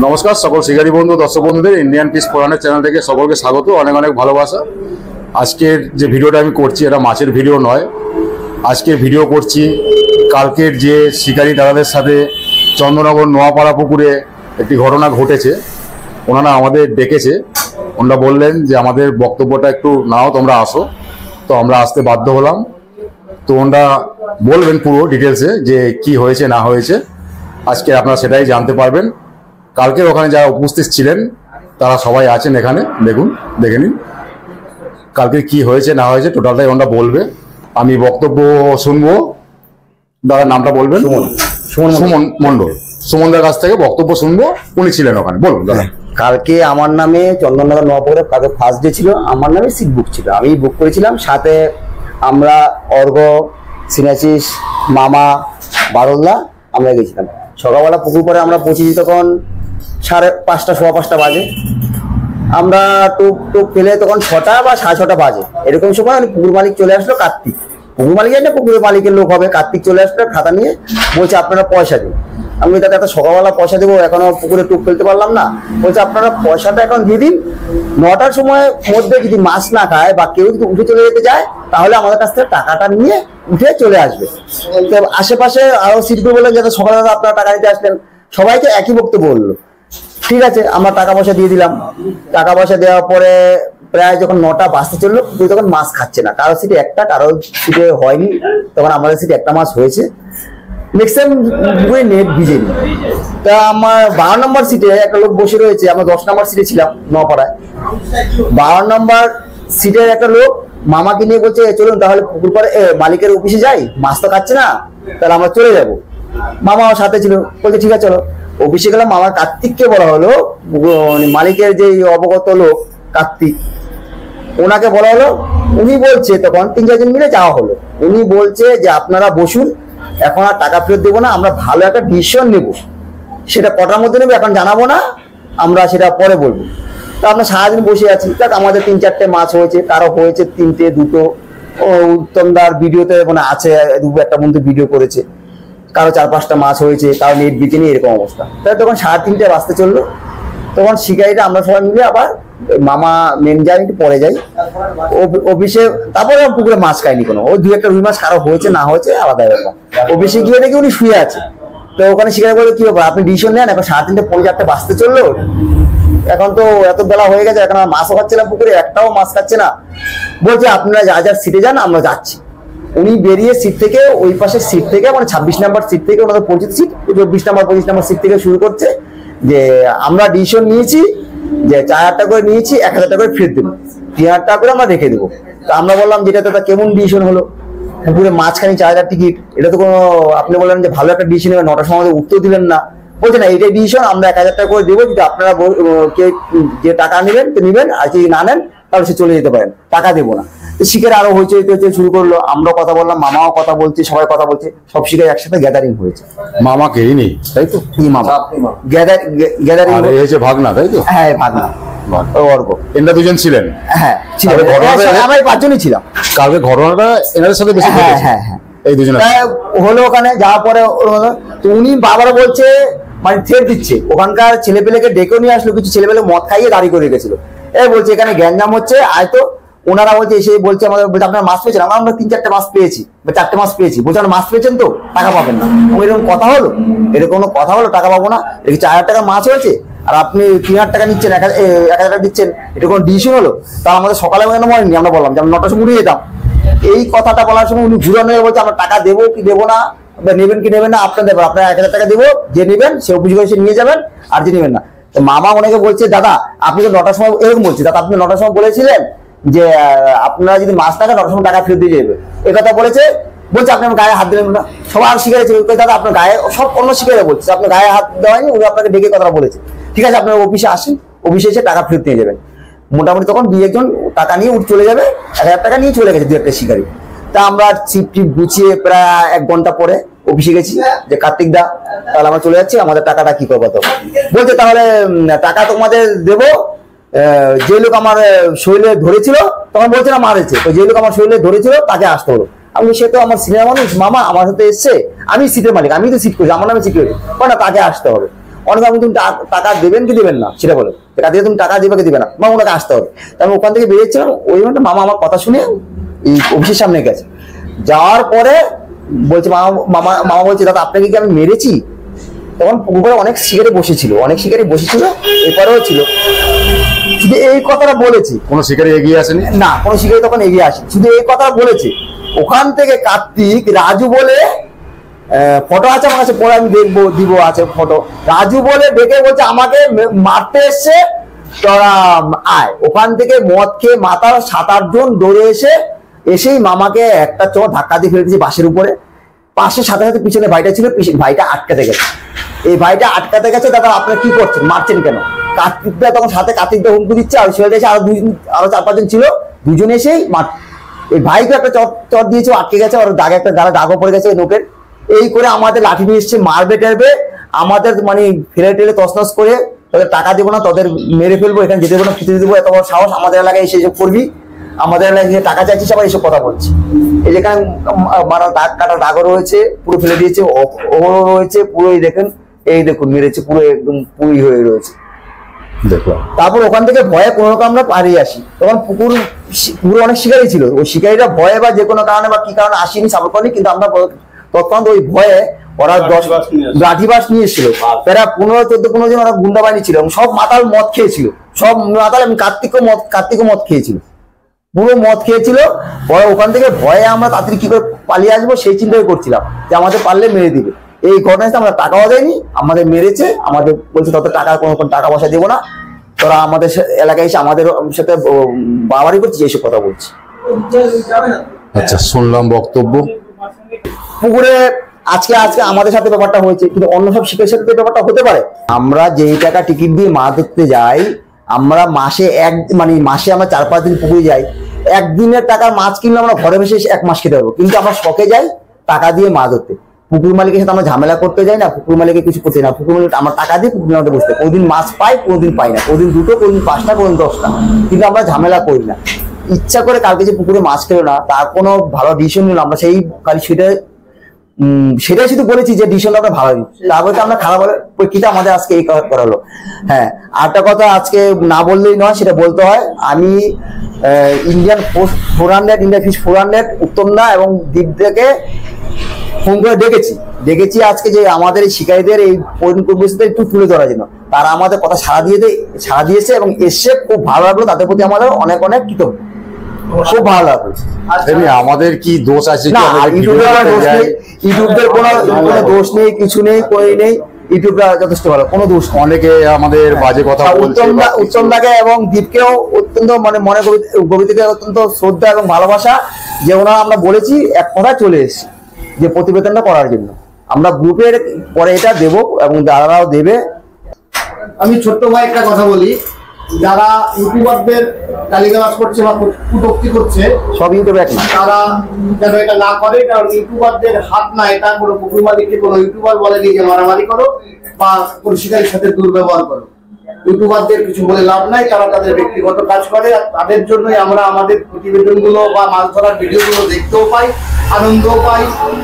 নমস্কার সকল শিকারী বন্ধু দর্শক বন্ধুদের ইন্ডিয়ান পিস পুরাণের চ্যানেল থেকে সকলকে স্বাগত, অনেক অনেক ভালোবাসা। আজকের যে ভিডিওটা আমি করছি এটা মাছের ভিডিও নয়, আজকে ভিডিও করছি কালকের যে শিকারী দাদাদের সাথে চন্দ্রনগর নোয়াপাড়া পুকুরে একটি ঘটনা ঘটেছে। ওনারা আমাদের ডেকেছে, ওনারা বললেন যে আমাদের বক্তব্যটা একটু নাও, তোমরা আসো। তো আমরা আসতে বাধ্য হলাম। তো ওনারা বলবেন পুরো ডিটেলসে যে কি হয়েছে না হয়েছে, আজকে আপনারা সেটাই জানতে পারবেন। কালকে ওখানে যারা উপস্থিত ছিলেন তারা সবাই আছেন এখানে, দেখুন, দেখে নিন কালকে কি হয়েছে না হয়েছে টোটালটাই ওনারা বলবে। আমি বক্তব্য শুনবো। দাদার নামটা বলবেন? সুমন মন্ডল। সুমনদার কাছ থেকে বক্তব্য শুনবো, উনি ছিলেন ওখানে। বলুন দাদা। কালকে আমার নামে চন্দননগর নোয়াপাড়া কালকে ফার্স্ট ডে ছিল, আমার নামে সিট বুক ছিল, আমি বুক করেছিলাম। সাথে আমরা অর্ঘ, সিনাচিস, মামা, বারুল্লা আমরা গেছিলাম। সকালবেলা পুকুর পরে আমরা পৌঁছেছি তখন 5:30 সোয়া 5টা বাজে। আমরা টুক পেলে তখন 6টা বা 6:30 বাজে, এরকম সময় পুকুর মালিক চলে আসলো। কার্তিক, পুকুর মালিক একটা পুকুরের মালিকের লোক হবে, কার্তিক চলে আসলো খাতা নিয়ে, বলছে আপনারা পয়সা দিন। আমি তাতে এত সকালবেলা পয়সা দেবো, এখনো পুকুরে টুক ফেলতে পারলাম না। বলছে আপনারা পয়সাটা এখন দিয়ে দিন, 9টার সময় মধ্যে যদি মাছ না খায় বা কেউ যদি উঠে চলে যেতে যায় তাহলে আমাদের কাছ থেকে টাকাটা নিয়ে উঠে চলে আসবে। আশেপাশে আরো সিটগুলো বললেন যাতে সকালবেলা আপনারা টাকা দিতে আসলেন, সবাইকে একই বক্তব্য বললো। ঠিক আছে, আমরা টাকা পয়সা দিয়ে দিলাম। টাকা পয়সা দেওয়ার পরে প্রায় যখন 9টা বাজতে চললো, তখন মাছ খাচ্ছে না। কারো সিটে একটা, কারো সিটে হয়নি। তখন আমাদের সিটে একটা মাছ হয়েছে, ম্যাক্সিমাম নেট ভিজেনি। তা আমার 12 নম্বর সিটে একটা লোক বসে রয়েছে, আমরা 10 নম্বর সিটে ছিলাম নোয়াপাড়ায়। 12 নম্বর সিটের একটা লোক মামাকে নিয়ে বলছে চলুন তাহলে পুকুর পাড়ে মালিকের অফিসে যাই, মাছ তো খাচ্ছে না, তাহলে আমরা চলে যাবো। মামা আমার সাথে ছিল, বলছে ঠিক আছে চলো। অফিসে গেলাম, আমার কার্তিককে বলা হলো, মালিকের যে অবগত লোক কার্তিক, ওনাকে বলা হলো। উনি বলছে তখন 3-4 জন মিলে যাওয়া হলো। উনি বলছে যে আপনারা বসুন, এখন আর টাকা ফেরত দেবো না, আমরা ভালো একটা ডিসিশন নেব। সেটা কটার মধ্যে নেবো এখন জানাবো না, আমরা সেটা পরে বলবো। তো আমরা সারাদিন বসে আছি। দেখ আমাদের 3-4টে মাছ হয়েছে, কারো হয়েছে 3টে 2টো। উত্তমদার ভিডিওতে মানে আছে, একটা বন্ধু ভিডিও করেছে, কারো 4-5টা মাছ হয়েছে, কারো নেট বিচে নিয়ে এরকম অবস্থা। তাই তখন 3:30 বাজতে চললো। তখন শিকারিটা আমরা সবাই মিলে আবার মামা মেন যাই, একটু পরে যাই অফিসে। তারপরে পুকুরে মাছ খাইনি কোনো, ওই 2-1টা রুই মাছ কারো হয়েছে না হয়েছে আলাদা ব্যাপার। অফিসে গিয়ে দেখি উনি শুয়ে আছে। তো ওখানে শিকারি বলে কি ব্যাপার, আপনি ডিসিশন নেন, এখন 3:30 বাজতে চললো, এখন তো এত বেলা হয়ে গেছে, এখন আর মাছও খাচ্ছে না পুকুরে, একটাও মাছ খাচ্ছে না। বলছে আপনারা যা যা সিটে যান, আমরা যাচ্ছি। উনি বেরিয়ে সিট থেকে, ওই পাশের সিট থেকে, মানে 26 নম্বর সিট থেকে, ওনাদের পরিচিত সিট 24 নম্বর 25 নম্বর সিট থেকে শুরু করছে যে আমরা ডিসিশন নিয়েছি যে 4000 টাকা করে নিয়েছি, 1000 টাকা করে ফেরত দেবো, 3000 টাকা করে আমরা রেখে দেবো। তো আমরা বললাম যেটা তো কেমন ডিসিশন হলো, পুকুরে মাঝখানে 4000 টিকিট, এটা তো কোনো, আপনি বললেন যে ভালো একটা ডিসিশন হবে, 9টার সময় উঠতেও দিলেন না। বলছে না, এটাই ডিসিশন, আমরা 1000 টাকা করে দেবো, যদি আপনারা যে টাকা নেবেন তো নেবেন, আর যদি না নেন তাহলে সে চলে যেতে পারেন, টাকা দেবো না। শিকারে আরো হয়েছে শুরু করলো, আমরাও কথা বললাম, মামাও কথা বলছে, সবাই কথা বলছে, সব শিকারে একসাথে গ্যাদারিং হয়েছে। মামাকে নেই তাই তো? মামা গ্যাদারিং হয়েছে, ভাগনা তাই তো? হ্যাঁ ভাগনা, অর্ঘ, এনারা দুজন ছিলেন। হ্যাঁ আমরা 5 জনই ছিলাম। কালকে ঘটনাটা এনাদের সাথে বেশি হ্যাঁ হ্যাঁ হ্যাঁ এই দুজন হলো। ওখানে যাওয়ার পরে উনি বাবার বলছে মানে থ্রেট দিচ্ছে, ওখানকার ছেলেপেলেকে ডেকেও নিয়ে আসলো, কিছু ছেলেপেলে মদ খাইয়ে দাঁড়িয়ে করে রেখেছিল। বলছে এখানে গ্যাঞ্জাম হচ্ছে, আয় তো। ওনারা বলছে, এসে বলছে আমাদের, বলছে আপনারা মাছ পেয়েছেন? আমরা 3-4টে মাছ পেয়েছি বা 4টে মাছ পেয়েছি। বলছে আপনারা মাছ পেয়েছেন তো, টাকা পাবেন না। এরকম কথা হলো, এরকম কোনো কথা হলো, টাকা পাবো না? এদিকে 4000 টাকার মাছ হয়েছে আর আপনি 3000 টাকা নিচ্ছেন, 1000 টাকা দিচ্ছেন, এটা কোনো ডিসিশন হলো? তা আমাদের সকালে কেন বলেননি? আমরা বললাম যে আমরা 9টার সময় উঠে যেতাম। এই কথাটা বলার সময় উনি ঘুরানো বলছে আমরা টাকা দেবো কি দেবো না, নেবেন কি নেবেন না আপনার দেবো, আপনারা 1000 টাকা দেবো, যে নেবেন সে অফিস করে নিয়ে যাবেন, আর যে নেবেন না। তো মামা ওনাকে বলছে দাদা আপনি তো 9টার সময়, এরকম বলছে, দাদা আপনি 9টার সময় বলেছিলেন যে আপনারা যদি মাছ টাকা 9টার সময় টাকা ফেরত দিয়ে যাবে, এ কথা বলেছে। বলছে আপনি আমার গায়ে হাত দিলেন না, সবার শিখেছে দাদা আপনার গায়ে, সব অন্য শিখে বলছে আপনার গায়ে হাত দেওয়ানি, উনি আপনাকে ডেকে কথা বলেছে। ঠিক আছে আপনার অফিসে আসেন, অফিসে এসে টাকা ফেরত নিয়ে যাবেন। মোটামুটি তখন 2-1 জন টাকা নিয়ে চলে যাবে, 1000 টাকা নিয়ে চলে গেছে 2-1টা শিকারি। তা আমরা চিপ গুছিয়ে প্রায় 1 ঘন্টা পরে অফিসে গেছি যে কার্তিক দা তাহলে আমরা চলে যাচ্ছি, আমাদের টাকাটা কি করবো? তো বলছে তাহলে টাকা তোমাদের দেবো, যে লোক আমার শরীরে ধরেছিল, তখন বলছে না মারেছে, তো যে লোক আমার শরীরে ধরেছিল তাকে আসতে হলো। আমি সে তো আমার সিনিয়র মানুষ, মামা আমার সাথে এসছে, আমি সিটের মালিক, আমি তো সিট করেছি, আমার নামে সিট করেছি, না তাকে আসতে হবে। অনেক আমি তুমি টাকা দেবেন কি দেবেন না সেটা বলো, কাছে তুমি টাকা দেবে কি দেবে না, মামা ওনাকে আসতে হবে। আমি ওখান থেকে বেরিয়েছিলাম, ওই জন্য মামা আমার কথা শুনে এই অফিসের সামনে গেছে। যাওয়ার পরে বলছে মামা বলছে দাদা আপনাকে কি আমি মেরেছি? তখন পুকুরে অনেক শিকারি বসেছিল, এপারেও ছিল। শুধু এই কথাটা বলেছি, কোনো শিকারি এগিয়ে আসেনি? না, কোনো শিকারি তখন এগিয়ে আসে, শুধু এই কথা বলেছে। ওখান থেকে কার্তিক রাজু বলে ফটো আছে আমার কাছে, পরে আমি দিব আছে ফটো। রাজু বলে ডেকে বলছে আমাকে মারতে এসছে, তোরা আয়। ওখান থেকে মদ খেয়ে মাতার 7-8 জন দৌড়ে এসেই মামাকে একটা চোর ধাক্কা দিয়ে ফেলে দিয়েছে বাসের উপরে। পাশের সাথে সাথে পিছনে ভাইটা ছিল, ভাইটা আটকাতে গেছে। এই ভাইটা আটকাতে গেছে, দাদা আপনারা কি করছেন, মারছেন কেন? কার্তিকটা তখন সাথে কার্তিকটা হুমকি দিচ্ছে, আর ছেলেটা এসে আরো 4-5 জন ছিল, দুজনে এসেই এই ভাইকে একটা চট দিয়েছে, আটকে গেছে, ওর দাগে একটা গালে দাগও পড়ে গেছে নোকের। এই করে আমাদের লাঠি নিয়ে এসছে, মারবে টারবে আমাদের, মানে ফেলে টেলে তছনছ করে, তোদের টাকা দেবো না, তোদের মেরে ফেলবো, এখানে যেতে দেবো না, খেতে দেবো, এত বড় সাহস আমাদের এলাকায় এসে এসব করবি, আমাদের এলাকায় টাকা চাইছিস, আবার এসব কথা বলছি। এই যেখানে মারা দাগ কাটা দাগও রয়েছে, পুরো ফেলে দিয়েছে, ওরও রয়েছে পুরো, এই দেখুন মেরেছে পুরো, একদম পুরি হয়ে রয়েছে দেখলাম। তারপর ওখান থেকে ভয়ে কোনো রকম আমরা পালিয়ে আসি। তখন পুরো অনেক শিকারি ছিল, ওই শিকারিরা ভয়ে বা যে কোনো কারণে বা কি কারণে আসেনি সাপোর্ট করেনি, কিন্তু আমরা তৎক্ষণাৎ ওই ভয়ে ওরা 10 লাঠি বাস নিয়ে এসেছিল, তারা 15-14-15 জন ওরা গুন্ডা বাহিনী ছিল, সব মাতাল মদ খেয়েছিল, সব মাতাল। আমি কার্তিকও মদ খেয়েছিল, পুরো মদ খেয়েছিল। পরে ওখান থেকে ভয়ে আমরা তাড়াতাড়ি কি করে পালিয়ে আসবো সেই চিন্তাই করছিলাম, যে আমাদের পারলে মেরে দিবে। এই ঘটনাতে আমরা টাকাও দেয়নি, আমাদের মেরেছে, আমাদের বলছে তত টাকা কোনো টাকা পয়সা দেবো না, তোরা আমাদের এলাকায় এসে আমাদের সাথে বাড়াবাড়ি করছিস, এইসব কথা বলছি। আচ্ছা, শুনলাম বক্তব্য। পুকুরে আজকে আমাদের সাথে ব্যাপারটা হয়েছে, কিন্তু অন্য সব শিকারের সাথে ব্যাপারটা হতে পারে। আমরা যেই টাকা টিকিট দিয়ে মাছ ধরতে যাই, আমরা মাসে আমরা 4-5 দিন পুকুরে যাই, একদিনের টাকার মাছ কিনলে আমরা ঘরে বসে 1 মাস খেতে পারবো, কিন্তু আমরা শখে যাই টাকা দিয়ে মাছ ধরতে। পুকুর মালিকের সাথে আমরা ঝামেলা করতে যাই না, পুকুর মালিকের কিছু করতে না, পুকুর মালিক আমরা টাকা দিয়ে পুকুর মালিক বসতে, কোনদিন মাছ পাই, কোনদিন পাই না, কোনদিন 2টো, কোনদিন 5টা, কোনদিন 10টা, কিন্তু আমরা ঝামেলা করি না। ইচ্ছা করে কালকে যে পুকুরে মাছ খেলো না, তার কোনো ভালো ডিসিশন নিল, আমরা সেই খালি সেটাই শুধু বলেছি যে ডিসিশনটা আমরা ভালো দিই, তারপরে আমরা খারাপ হলে পরীক্ষিতে আমাদের আজকে এই করা হলো। হ্যাঁ, আরেকটা কথা আজকে না বললেই নয়, সেটা বলতে হয়। আমি ইন্ডিয়ান ফিশ 400 উত্তমদা এবং দ্বীপ থেকে ফোন করে ডেকেছি আজকে, যে আমাদের এই শিকারীদের এই পরিস্থিতি একটু তুলে ধরার জন্য। তারা আমাদের কথা সাড়া দিয়েছে এবং এসে খুব ভালো লাগলো, তাদের প্রতি আমাদের অনেক অনেক কৃতজ্ঞ, খুব ভালো লাগলো। আমাদের কি দোষ আছে? না, ইউটিউবের কোনো দোষ নেই, কিছু নেই, কই নেই, ইউটিউবটা যথেষ্ট ভালো, কোনো দোষ। অনেকে আমাদের বাজে কথা বলছে, উত্তমদাকে এবং দীপকেও অত্যন্ত মনে গভীর থেকে অত্যন্ত শ্রদ্ধা এবং ভালোবাসা, যে ওনারা আমরা বলেছি এক কথা চলে এসেছি যে প্রতিবেদনটা করার জন্য। আমরা গ্রুপের পরে এটা দেব এবং দাদারাও দেবে। আমি ছোট্ট ভাই একটা কথা বলি, যারা ইউটিউবারদের গালিগালাজ করছে বা কটূক্তি করছে, সব ইউটিউবে এক না, তারা যেন এটা না করে, কারণ ইউটিউবারদের হাত না এটা। কোনো পুকুর মালিককে কোনো ইউটিউবার বলেনি যে মারামারি করো বা কোনো শিকারীর সাথে দুর্ব্যবহার করো। ইউটিউবারদের কিছু বলে লাভ নাই, তারা তাদের ব্যক্তিগত কাজ করে, আর তাদের জন্যই আমরা আমাদের প্রতিবেদনগুলো বা মাছ ধরার ভিডিওগুলো দেখতেও পাই, আনন্দও পাই,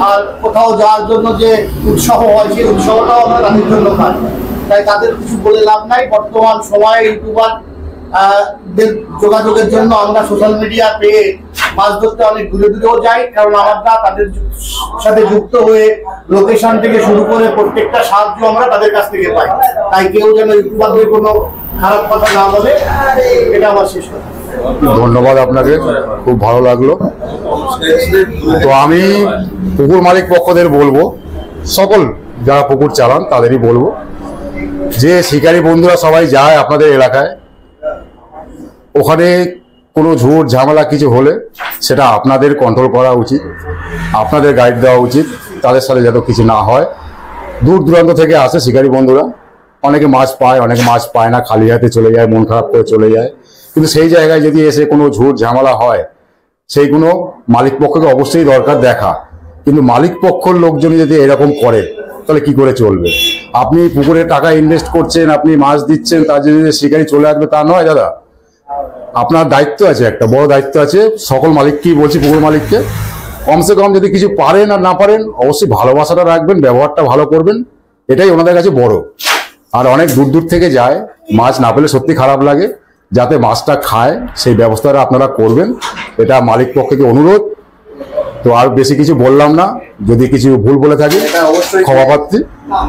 আর কোথাও যাওয়ার জন্য যে উৎসাহ হয় সেই উৎসাহটাও আমরা তাদের জন্য পাই। তাই তাদের কিছু বলে লাভ নাই। বর্তমান সময়ে ইউটিউবার যোগাযোগের জন্য আমরা সোশ্যাল মিডিয়া পেয়ে মাছ ধরতে অনেক দূরেও যাই, কারণ আমরা তাদের সাথে যুক্ত হয়ে লোকেশন থেকে শুরু করে প্রত্যেকটা সাহায্য আমরা তাদের কাছ থেকে পাই। তাই কেউ যেন ইউটিউবারদের কোনো খারাপ কথা না বলে, এটা আমার শেষ কথা। ধন্যবাদ আপনাকে, খুব ভালো লাগলো। তো আমি পুকুর মালিক পক্ষদের বলবো, সকল যারা পুকুর চালান তাদেরই বলবো, যে শিকারী বন্ধুরা সবাই যায় আপনাদের এলাকায়, ওখানে কোনো ঝুট ঝামেলা কিছু হলে সেটা আপনাদের কন্ট্রোল করা উচিত, আপনাদের গাইড দেওয়া উচিত, তাদের সাথে যাতে কিছু না হয়। দূর দূরান্ত থেকে আসে শিকারী বন্ধুরা, অনেকে মাছ পায়, অনেকে মাছ পায় না, খালি হাতে চলে যায়, মন খারাপ করে চলে যায়। কিন্তু সেই জায়গায় যদি এসে কোনো ঝুট ঝামেলা হয়, সেইগুলো মালিক পক্ষকে অবশ্যই দরকার দেখা। কিন্তু মালিক পক্ষর লোকজন যদি এরকম করে তাহলে কি করে চলবে? আপনি পুকুরে টাকা ইনভেস্ট করছেন, আপনি মাছ দিচ্ছেন, তার যদি শিকারী চলে আসবে তা নয় দাদা। আপনার দায়িত্ব আছে, একটা বড় দায়িত্ব আছে। সকল মালিককেই বলছি, পুকুর মালিককে কমসে কম যদি কিছু পারেন আর না পারেন, অবশ্যই ভালোবাসাটা রাখবেন, ব্যবহারটা ভালো করবেন, এটাই ওনাদের কাছে বড়। আর অনেক দূর দূর থেকে যায়, মাছ না পেলে সত্যি খারাপ লাগে, যাতে মাছটা খায় সেই ব্যবস্থাটা আপনারা করবেন, এটা মালিক পক্ষকে অনুরোধ। তো আর বেশি কিছু বললাম না, যদি কিছু ভুল বলে থাকি এটা অবশ্যই ক্ষমা প্রার্থী।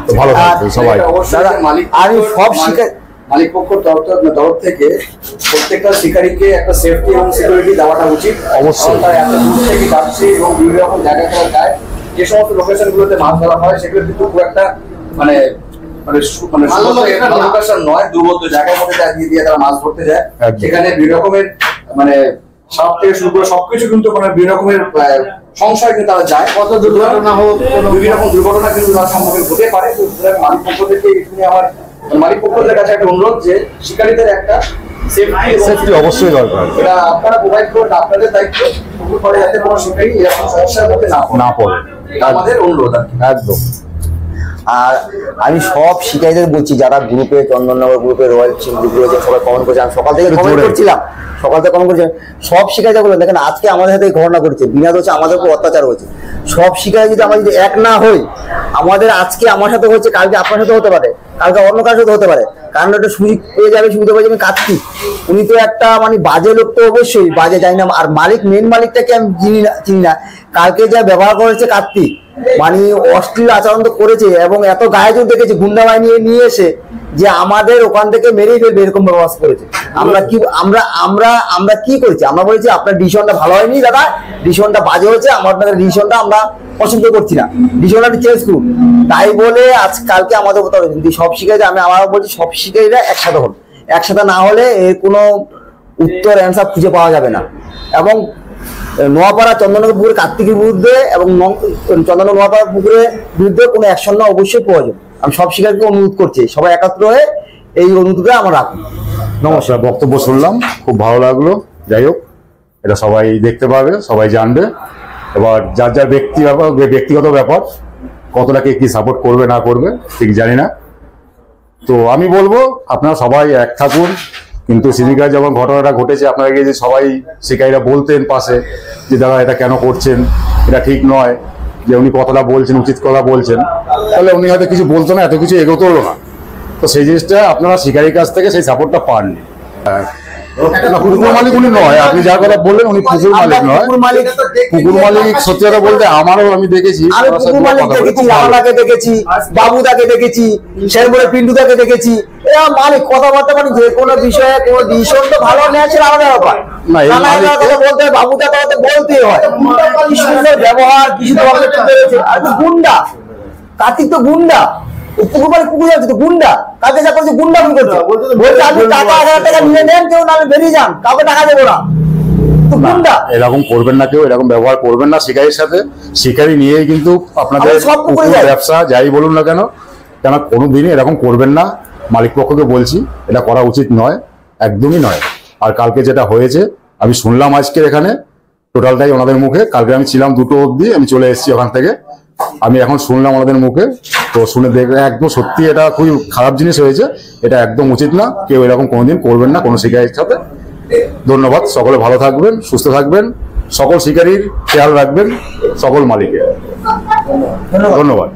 তো ভালো থাকবেন সবাই। এটা অবশ্যই দাদা, মালিক আমি সব শিকার মালিক পক্ষের তরফ থেকে প্রত্যেকটা শিকারীকে একটা সেফটি এবং সিকিউরিটি দেওয়াটা উচিত। অবশ্যই। কারণ তারা এত দূর থেকে যাচ্ছে এবং বিভিন্ন রকম জায়গায় তারা যায়, যে সমস্ত লোকেশন গুলোতে মাছ ধরা হয় সেগুলো কিন্তু খুব একটা মানে লোকেশন নয়, দুর্গত জায়গার মধ্যে দিয়ে তারা মাছ ধরতে যায়। একদম। সেখানে বিভিন্ন রকমের মানে সাপ থেকে শুরু করে সবকিছু কিন্তু মানে বিভিন্ন রকমের সংশয় কিন্তু তারা যায়, কত দুর্ঘটনা হোক, বিভিন্ন রকম দুর্ঘটনা কিন্তু তার সম্মুখীন হতে পারে। তো সুতরাং মালিক পক্ষ থেকে এখানে আমার মালিক পক্ষদের কাছে একটা অনুরোধ যে শিকারীদের একটা সেফটি অবশ্যই দরকার। এটা আপনারা প্রোভাইড করুন, আপনাদের দায়িত্ব। পুকুর পাড়ে যাতে কোনো শিকারী এরকম সমস্যার মধ্যে না পড়ে, এটা আমাদের অনুরোধ আর কি। একদম। আর আমি সব শিকারীদের বলছি, যারা গ্রুপে, চন্দননগর গ্রুপে, রয়্যাল গ্রুপ রয়েছে, সবাই কমেন্ট করছে, আমি সকাল থেকে কমেন্ট করছিলাম, সকাল থেকে কমেন্ট করছিলাম, সব শিকারীরা বললেন দেখেন আজকে আমাদের সাথে ঘটনা করেছে, বিনা দোষে আমাদের উপর অত্যাচার হয়েছে। সব শিকারী যদি আমরা যদি এক না হই, আমাদের আজকে আমার সাথে হচ্ছে, কালকে আপনার সাথে হতে পারে, কালকে অন্য কারোর সাথে হতে পারে, কারণ একটা সুযোগ পেয়ে যাবে, সুবিধা পেয়ে যাবে কার্তিক। উনি তো একটা মানে বাজে লোক, তো অবশ্যই বাজে জানি না। আর মালিক, মেন মালিকটাকে আমি চিনি না। কালকে যা ব্যবহার করেছে কার্তিক, মানে অশ্লীল আচরণ তো করেছে, এবং এত গায়ে জোর দেখেছে গুন্ডা বাহিনী নিয়ে এসে যে আমাদের ওখান থেকে মেরেই ফেলবে এরকম ব্যবহার করেছে। আমরা কি আমরা কি করেছি? আমরা বলেছি আপনার ডিসিশনটা ভালো হয়নি দাদা, ডিসিশনটা বাজে হয়েছে, আপনাদের ডিসিশনটা আমরা পছন্দ করছি না, ডিসিশনটা চেঞ্জ করুন। তাই বলে কালকে আমাদের কথা হয়েছে। কিন্তু সব শিকারী, আমি আমার বলছি সব শিকারীরা একসাথে হন, একসাথে না হলে এর কোনো উত্তর অ্যান্সার খুঁজে পাওয়া যাবে না। এবং নোয়াপাড়া চন্দননগর পুকুরে কার্তিকের বিরুদ্ধে এবং চন্দননগর নোয়াপাড়া পুকুরের বিরুদ্ধে কোনো অ্যাকশন নেওয়া অবশ্যই প্রয়োজন। আমি সব শিকারীকে অনুরোধ করছি, সবাই একাত্র হয়ে এই অনুরোধটা আমরা রাখুন। নমস্কার, বক্তব্য শুনলাম, খুব ভালো লাগলো। যাই হোক, এটা সবাই দেখতে পাবে, সবাই জানবে। এবার যার যার ব্যক্তিগত ব্যাপার, কতটা কে কি সাপোর্ট করবে না করবে ঠিক জানি না। তো আমি বলবো আপনারা সবাই এক থাকুন। কিন্তু সিজিকায় যখন ঘটনাটা ঘটেছে, আপনারা গিয়ে যে সবাই শিকারীরা বলতেন পাশে যে দাদা এটা কেন করছেন, এটা ঠিক নয়, যে উনি কথাটা বলছেন, উচিত কথা বলছেন, তাহলে উনি হয়তো কিছু বলতো না, এত কিছু এগোতো না। তো সেই জিনিসটা আপনারা শিকারীর কাছ থেকে সেই সাপোর্টটা পাননি। পুকুর মালিক উনি নয়, আপনি যার কথা বললেন উনি পুকুর মালিক নয়। পুকুর মালিক সত্যি কথা বলতে আমারও আমি দেখেছি, আমি পুকুর মালিক দেখেছি, রানাকে দেখেছি, বাবুদাকে দেখেছি, শেরপুরে পিন্টুদাকে দেখেছি। এরা মালিক কথাবার্তা, মানে যে কোনো বিষয়ে কোনো ডিসিশন তো ভালো নেওয়া আলাদা ব্যাপার। না, এই মালিক- কথা বলতে হয়, বাবুদার কথা তো বলতেই হয়। কি সুন্দর ব্যবহার, কি সুন্দর আর তো গুন্ডা, কার্তিক তো গুন্ডা, পুকুর মালিক পুকুর যাচ্ছে তো গুন্ডা, কাকে যা করছে গুন্ডা করছে, বলছে আপনি টাকা 1000 টাকা নিয়ে নেন, কেউ নাহলে বেরিয়ে যান, কাউকে টাকা দেবো না। তো গুন্ডা এরকম করবেন না, কেউ এরকম ব্যবহার করবেন না শিকারীর সাথে। শিকারী নিয়েই কিন্তু আপনাদের আমি সব পুকুরে পুকুর যাই। ব্যবসা যাই বলুন না কেন, কোনোদিনই এরকম করবেন না। মালিক পক্ষকে বলছি, এটা করা উচিত নয়, একদমই নয়। আর কালকে যেটা হয়েছে আমি শুনলাম আজকে এখানে টোটালটাই ওনাদের মুখে। কালকে আমি ছিলাম 2টো অবধি, আমি চলে এসেছি ওখান থেকে। আমি এখন শুনলাম ওনাদের মুখে, তো শুনে দেখলে একদম সত্যি এটা খুবই খারাপ জিনিস হয়েছে। এটা একদম উচিত না, কেউ এরকম কোনোদিন করবেন না কোনো শিকারীর সাথে। ধন্যবাদ, সকলে ভালো থাকবেন, সুস্থ থাকবেন, সকল শিকারীর খেয়াল রাখবেন, সকল মালিকের ধন্যবাদ।